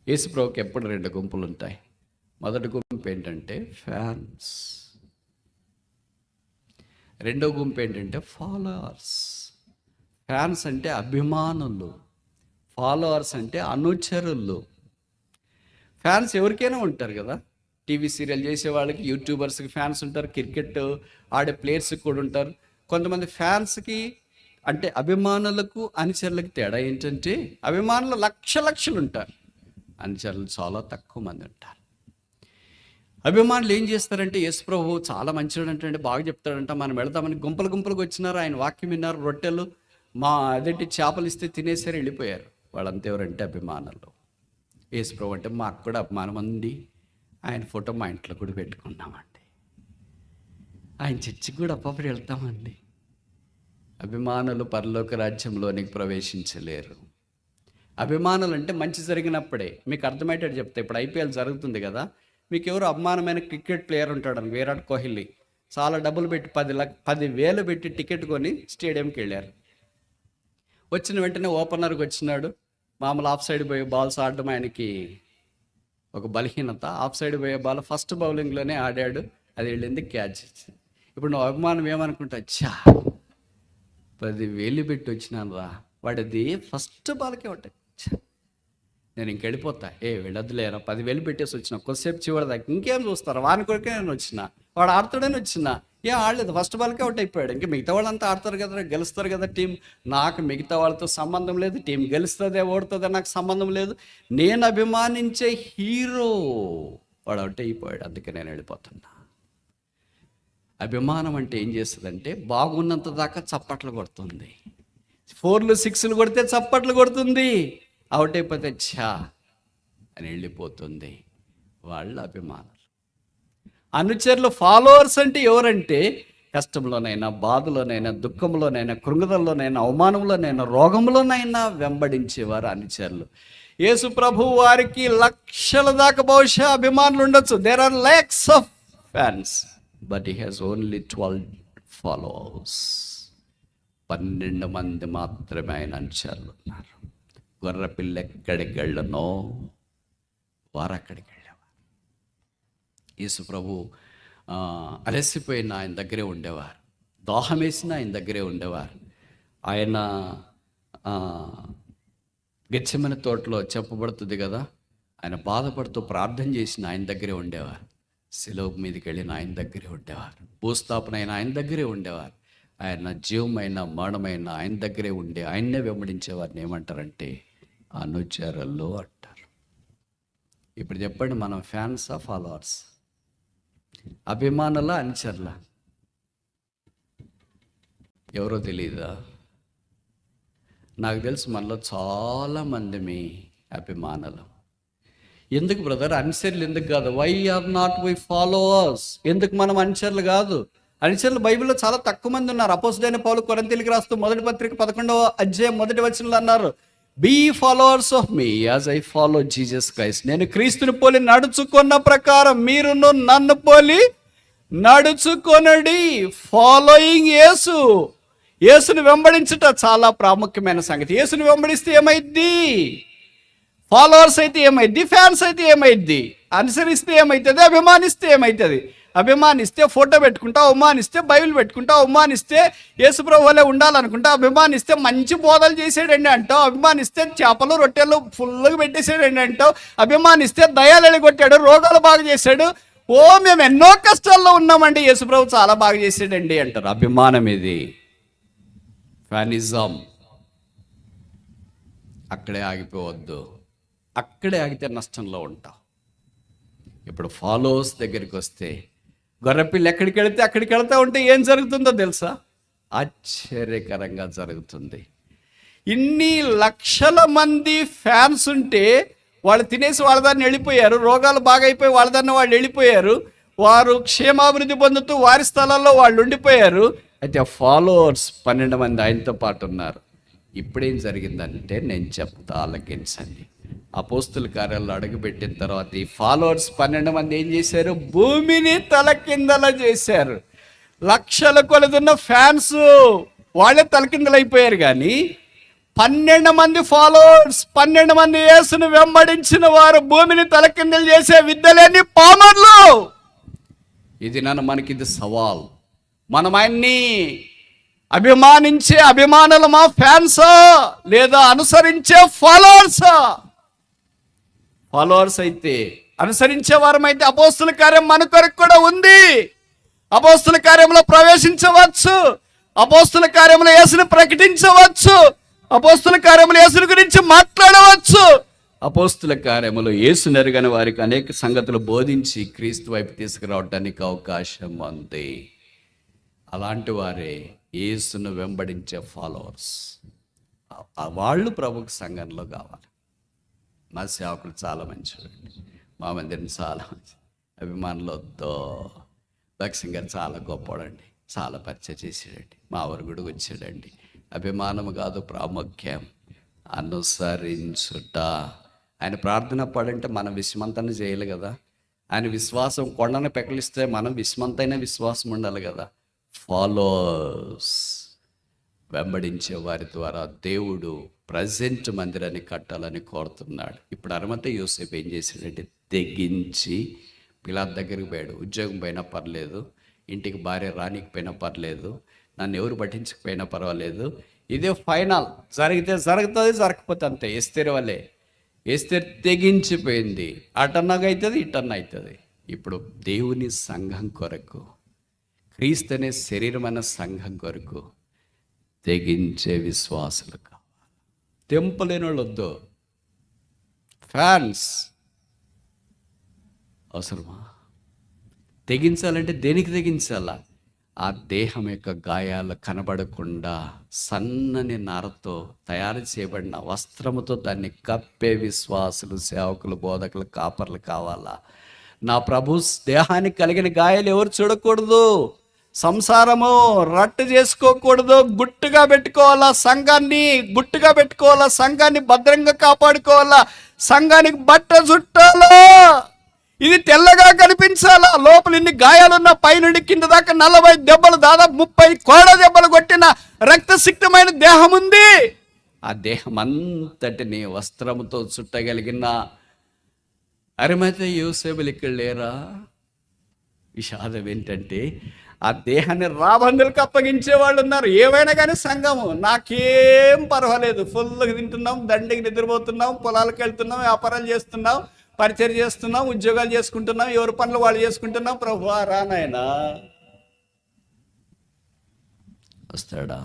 యేసుప్రభుకి ఎప్పుడు రెండు గుంపులు ఉంటాయి. మొదటి గుంపు ఏంటంటే ఫ్యాన్స్, రెండో గుంపు ఏంటంటే ఫాలోవర్స్. ఫ్యాన్స్ అంటే అభిమానులు, ఫాలోవర్స్ అంటే అనుచరులు. ఫ్యాన్స్ ఎవరికైనా ఉంటారు కదా, టీవీ సీరియల్ చేసే వాళ్ళకి, యూట్యూబర్స్కి ఫ్యాన్స్ ఉంటారు, క్రికెట్ ఆడే ప్లేయర్స్కి కూడా ఉంటారు. కొంతమంది ఫ్యాన్స్కి అంటే అభిమానులకు అనుచరులకు తేడా ఏంటంటే అభిమానులు లక్షలు ఉంటారు, అనుచరులు చాలా తక్కువ మంది ఉంటారు. అభిమానులు ఏం చేస్తారంటే యేసుప్రభు చాలా మంచివాడు అంటే బాగా చెప్తాడంట, మనం వెళదామని గుంపులుగా వచ్చినారు, ఆయన వాక్యం విన్నారు, రొట్టెలు అదేంటి చేపలు ఇస్తే తినేసారు, వెళ్ళిపోయారు. వాళ్ళంతా ఎవరంటే అభిమానులు. యేసుప్రభు అంటే మాకు కూడా అభిమానం ఉంది, ఆయన ఫోటో మా ఇంట్లో కూడా పెట్టుకున్నామండి, ఆయన చర్చికి కూడా అప్పుడప్పుడు వెళ్తామండి. అభిమానులు పరలోక రాజ్యంలోనికి ప్రవేశించలేరు. అభిమానులు అంటే మంచి జరిగినప్పుడే. మీకు అర్థమయ్యేటట్టు చెప్తే, ఇప్పుడు ఐపీఎల్ జరుగుతుంది కదా, మీకు ఎవరు అభిమానమైన క్రికెట్ ప్లేయర్ ఉంటాడు, విరాట్ కోహ్లీ. చాలా డబ్బులు పెట్టి 10,000 పెట్టి టికెట్ కొని స్టేడియంకి వెళ్ళారు. వచ్చిన వెంటనే ఓపెనర్కి వచ్చినాడు. మామూలు ఆఫ్ సైడ్ పోయే బాల్స్ ఆడడం ఆయనకి ఒక బలహీనత. ఆఫ్ సైడ్ పోయే బాల్ ఫస్ట్ బౌలింగ్లోనే ఆడాడు, అది వెళ్ళింది, క్యాచ్. ఇప్పుడు నువ్వు అభిమానం ఏమనుకుంటా, 10,000 పెట్టి వచ్చినాను రా, వాడిది ఫస్ట్ బాల్కే ఉంటాయి, నేను ఇంకెళ్ళిపోతా, వెళ్ళొద్దులేరా, 10,000 పెట్టేసి వచ్చిన, కొద్దిసేపు చివరిదాకా ఇంకేం చూస్తారా, వాని కొరకే నేను వచ్చిన, వాడు ఆడుతాడని వచ్చిన, ఏం ఆడలేదు, ఫస్ట్ బాల్కే అవుట్ అయిపోయాడు. ఇంకా మిగతా వాళ్ళంతా ఆడతారు కదా, గెలుస్తారు కదా టీం, నాకు మిగతా వాళ్ళతో సంబంధం లేదు, టీం గెలుస్తుందే ఓడుతుందే నాకు సంబంధం లేదు, నేను అభిమానించే హీరో వాడు అవుట్ అయిపోయాడు, అందుకే నేను వెళ్ళిపోతున్నా. అభిమానం అంటే ఏం చేస్తుందంటే బాగున్నంత దాకా చప్పట్లు కొడుతుంది, 4లు 6లు కొడితే చప్పట్లు కొడుతుంది, అవుట్ అయిపోతే అని వెళ్ళిపోతుంది. వాళ్ళ అభిమానులు. అనుచరులు ఫాలోవర్స్ అంటే ఎవరంటే కష్టంలోనైనా, బాధలోనైనా, దుఃఖంలోనైనా, కృంగదల్లోనైనా, అవమానంలోనైనా, రోగంలోనైనా వెంబడించేవారు అనుచరులు. యేసు ప్రభు వారికి లక్షల దాకా బహుశా అభిమానులు ఉండొచ్చు. There are lots of fans, but he has only 12 followers. 12 మంది మాత్రమే ఆయన అనుచరులు ఉన్నారు. గొర్రెపిల్ల ఎక్కడికి వెళ్ళనో వారు అక్కడికి వెళ్ళేవారు. యేసు ప్రభు అలసిపోయిన ఆయన దగ్గరే ఉండేవారు, దాహం వేసిన ఆయన దగ్గరే ఉండేవారు. ఆయన గెత్సెమనే తోటలో చెప్పబడుతుంది కదా, ఆయన బాధపడుతూ ప్రార్థన చేసిన ఆయన దగ్గరే ఉండేవారు, శిలువ మీదకి వెళ్ళిన ఆయన దగ్గరే ఉండేవారు, భూస్థాపన అయిన ఆయన దగ్గరే ఉండేవారు, ఆయన జీవమైన మరణమైన ఆయన దగ్గరే ఉండే ఆయన్నే వెంబడించేవారిని ఏమంటారంటే అనుచరులు అంటారు. ఇప్పుడు చెప్పండి, మనం ఫ్యాన్సా ఫాలోవర్స్, అభిమానుల అనుచరుల? ఎవరో తెలియదా? నాకు తెలుసు మనలో చాలామంది మీ అభిమానులు. ఎందుకు బ్రదర్ అనుచరులు ఎందుకు కాదు? Why are not we followers? ఎందుకు మనం అనుచరులు కాదు? అనుచరులు బైబిల్లో చాలా తక్కువ మంది ఉన్నారు. అపోస్తలుడైన పౌలు కొరింథీయులకు రాస్తూ మొదటి పత్రిక 11వ అధ్యాయం 1వ వచనంలో అన్నారు, be followers of me as I follow Jesus Christ. నేను క్రీస్తుని పోలి నడుచుకున్న ప్రకారం మీరును నన్ను పోలి నడుచుకొనడి. ఫాలోయింగ్ యేసు, యేసుని వెంబడించుట చాలా ప్రాముఖ్యమైన సంగతి. యేసుని వెంబడిస్తే ఏమైద్ది? ఫాలోవర్స్ అయితే ఏమైద్ది? ఫ్యాన్స్ అయితే ఏమైద్ది? అనుసరిస్తే ఏమవుతుంది? అభిమానిస్తే ఏమవుతుంది? అభిమానిస్తే ఫోటో పెట్టుకుంటా, అవమానిస్తే బైబిల్ పెట్టుకుంటా, అవమానిస్తే యేసుప్రభు వలె ఉండాలనుకుంటా, అభిమానిస్తే మంచి బోధలు చేసాడండి అంటావు, అభిమానిస్తే చేపలు రొట్టెలు ఫుల్గా పెట్టేసాడండి అంటావు, అభిమానిస్తే దయాలు ఎడగొట్టాడు, రోగాలు బాగా చేశాడు, మేము ఎన్నో కష్టాల్లో ఉన్నామండి, యేసుప్రభు చాలా బాగా చేసాడండి అంటారు. అభిమానం ఇది, ఫ్యానిజం. అక్కడే ఆగిపోవద్దు, అక్కడే ఆగితే నష్టంలో ఉంటావు. ఇప్పుడు ఫాలోవర్స్ దగ్గరికి వస్తే, గొర్రెపిల్ల ఎక్కడికి వెళితే అక్కడికి వెళ్తా ఉంటే ఏం జరుగుతుందో తెలుసా? ఆశ్చర్యకరంగా జరుగుతుంది. ఇన్ని లక్షల మంది ఫ్యాన్స్ ఉంటే వాళ్ళు తినేసి వాళ్ళ దాన్ని వెళ్ళిపోయారు, రోగాలు బాగా అయిపోయి వాళ్ళ దాన్ని వాళ్ళు వెళ్ళిపోయారు, వారు క్షేమాభివృద్ధి పొందుతూ వారి స్థలాల్లో వాళ్ళు ఉండిపోయారు. అయితే ఆ ఫాలోవర్స్ 12 మంది ఆయనతో పాటు ఉన్నారు. ఇప్పుడేం జరిగిందంటే నేను చెప్తా, ఆలకించండి. అపోస్తుల కార్యాల్లో అడుగుపెట్టిన తర్వాత ఈ ఫాలోవర్స్ 12 మంది ఏం చేశారు? భూమిని తలకిందల చేశారు. లక్షల కొలదున్న ఫ్యాన్స్ వాళ్ళే తలకిందలైపోయారు, కానీ 12 మంది ఫాలోవర్స్, 12 మంది యేసును వెంబడించిన వారు భూమిని తలకిందులు చేసే విద్యలేని పామర్లు. ఇది మనకిది సవాల్. మనం ఆయన్ని అభిమానించే అభిమానులమా, ఫ్యాన్సా, లేదా అనుసరించే ఫాలోవర్సా? ఫాలోవర్స్ అయితే, అనుసరించే వారమైతే అపోస్తుల కార్యం మన కొరకు కూడా ఉంది. అపోస్తుల కార్యంలో ప్రవేశించవచ్చు, అపోస్తుల కార్యంలో యేసును ప్రకటించవచ్చు, అపోస్తుల కార్యములు యేసుని గురించి మాట్లాడవచ్చు, అపోస్తుల కార్యములు యేసును ఎరుగని వారికి అనేక సంగతులు బోధించి క్రీస్తు వైపు తీసుకురావడానికి అవకాశం ఉంది. అలాంటి వారే యేసును వెంబడించే ఫాలోవర్స్. వాళ్ళు ప్రభుకు సంఘంలో కావాలి. మా సేవకులు చాలా మంచివాళ్ళు, మా మందిరం చాలా మంచి అభిమానులు వద్దో. భక్సింగ్ గారు చాలా గొప్పవాడండి, చాలా పరిచయం చేసాడండి, మా ఊరు గుడికి వచ్చాడండి. అభిమానం కాదు ప్రాముఖ్యం, అనుసరించుట. ఆయన ప్రార్థన పడంటే మనం విశ్వమంతాన్ని చేయాలి కదా. ఆయన విశ్వాసం కొండను పెకలిస్తే మనం విశ్వమంతైన విశ్వాసం ఉండాలి కదా. ఫాలోవర్స్, వెంబడించే వారి ద్వారా దేవుడు ప్రజెంట్ మందిరాన్ని కట్టాలని కోరుతున్నాడు. ఇప్పుడు అరమత యోసేపు ఏం చేశాడంటే తెగించి పిలాతు దగ్గరికి పోయాడు. ఉద్యోగం పోయినా పర్లేదు, ఇంటికి భార్య రానికపోయినా పర్లేదు, నన్ను ఎవరు పట్టించకపోయినా పర్వాలేదు, ఇదే ఫైనల్, జరిగితే జరుగుతుంది, జరగకపోతే అంతే. ఎస్తేరు వల్లే, ఎస్తేరు తెగించిపోయింది. అటన్నగా అవుతుంది, ఇటన్న అవుతుంది. ఇప్పుడు దేవుని సంఘం కొరకు, క్రీస్తు అనే శరీరమైన సంఘం కొరకు తెగించే విశ్వాసులు కావాలి. తెంపలేని వాళ్ళు వద్దు. ఫ్యాన్స్ అవసరమా? తెగించాలంటే దేనికి తెగించాలా? ఆ దేహం యొక్క గాయాలు కనబడకుండా సన్నని నారతో తయారు చేయబడిన వస్త్రముతో దాన్ని కప్పే విశ్వాసులు, సేవకులు, బోధకులు, కాపర్లు కావాలా. నా ప్రభు దేహానికి కలిగిన గాయాలు ఎవరు చూడకూడదు. సంసారము రట్టు చేసుకోకూడదు. గుట్టుగా పెట్టుకోవాలా సంఘాన్ని, గుట్టుగా పెట్టుకోవాలా సంఘాన్ని, భద్రంగా కాపాడుకోవాలా సంఘానికి. బట్ట చుట్టాలా, ఇది తెల్లగా కనిపించాలా. లోపల ఇన్ని గాయాలున్న పైనుండి కింద దాకా 40 దెబ్బలు, దాదాపు 30 కోడ దెబ్బలు కొట్టిన రక్తసిక్తమైన దేహం ఉంది. ఆ దేహం అంతటిని వస్త్రముతో చుట్టగలిగిన అరిమత యోసేపులు ఇక్కడ లేరా? విషాదం ఏంటంటే ఆ దేహాన్ని రాబందులకు అప్పగించే వాళ్ళు ఉన్నారు. ఏమైనా కానీ సంఘము నాకేం పర్వాలేదు, ఫుల్గా తింటున్నాం, దండికి నిద్రపోతున్నాం, పొలాలకు వెళ్తున్నాం, వ్యాపారాలు చేస్తున్నాం, పరిచయం చేస్తున్నాం, ఉద్యోగాలు చేసుకుంటున్నాం, ఎవరి పనులు వాళ్ళు చేసుకుంటున్నాం. ప్రభువా రానాయనా, వస్తాడా?